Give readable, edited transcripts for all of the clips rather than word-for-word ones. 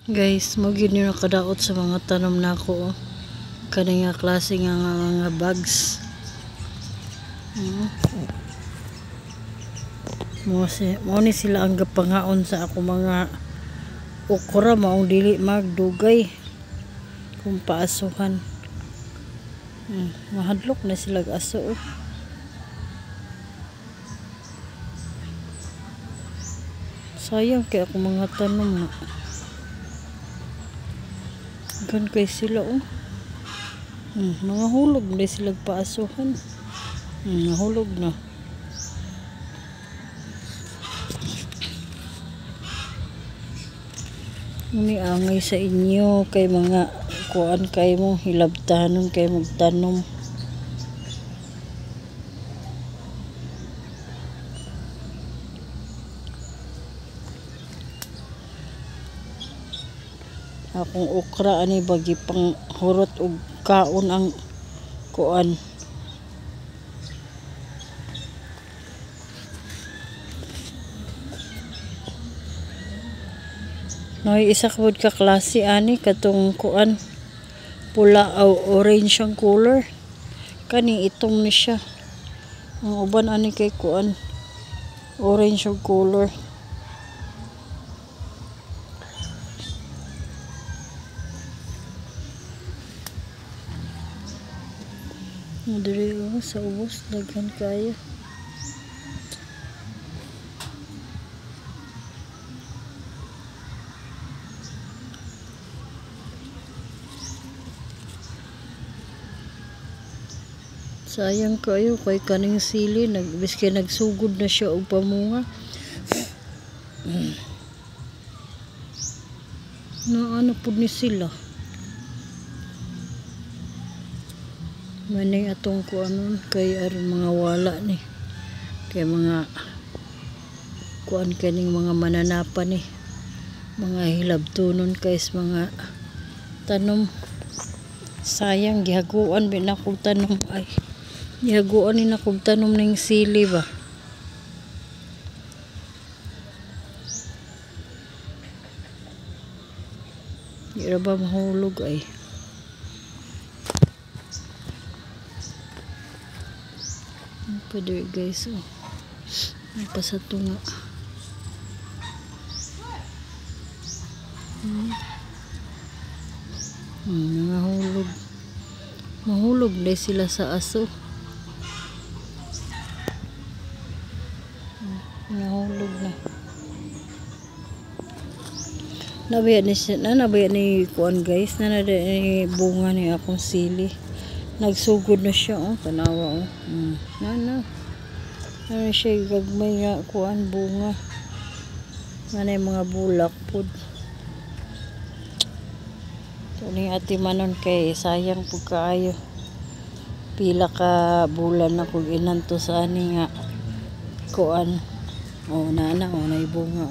Guys, magin yung nakadaot sa mga tanom na ako. Kani nga klase nga mga bugs. Mo ni sila ang gapangaon sa ako mga okra maong dili magdugay kung paasuhan. Mahadlok na sila aso. Sayang kaya ako mga tanom. Gan kay sila mga hulog na sila paasuhan. Nahulog na. Ini angay sa inyo kay mga kuan kay mo hilabtanon kay magtanom. Akong okra ani bagi pang hurot og kaon ang kuan. Noy isa ka klase ani katong kuan pula o orange ang color. Kani itong ni siya. Ang uban ani kay kuan orange ang color. Diri sa ubos daghan kayo. Sayang kayo kay kaning sili biski nagsugod na siya og pamunga. Ano pud ni sila. Maning atong kuanon kay aron mga wala ni. Kay mga kuan kaning mga mananapa ni. Mga hilabtunon kay mga tanom. Sayang gihaguan bin akong tanom ay. Gihaguan ni nakong tanom ning sili ba. Di ra ba mahulog ay. Pwede guys napasatunga. Nahulog. Mahulog na sila sa aso. Nahulog na. Nabaya ni kuan guys. Ni bunga ni akong sili. Nagsugod na siya tanawa Ano siya gagmay nga kuan bunga. Nanay mga bulak pud. Tuning atimanon kay sayang pud kaayo. Pila ka bulan na kog inanto sa ani nga kuan. Nana nay bunga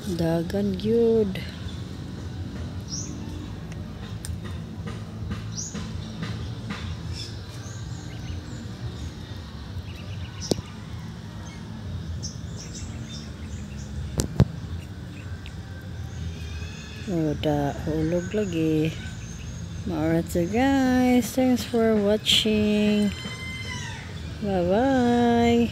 dagan gyud. Hulog lagi. Alright so guys, thanks for watching. Bye bye.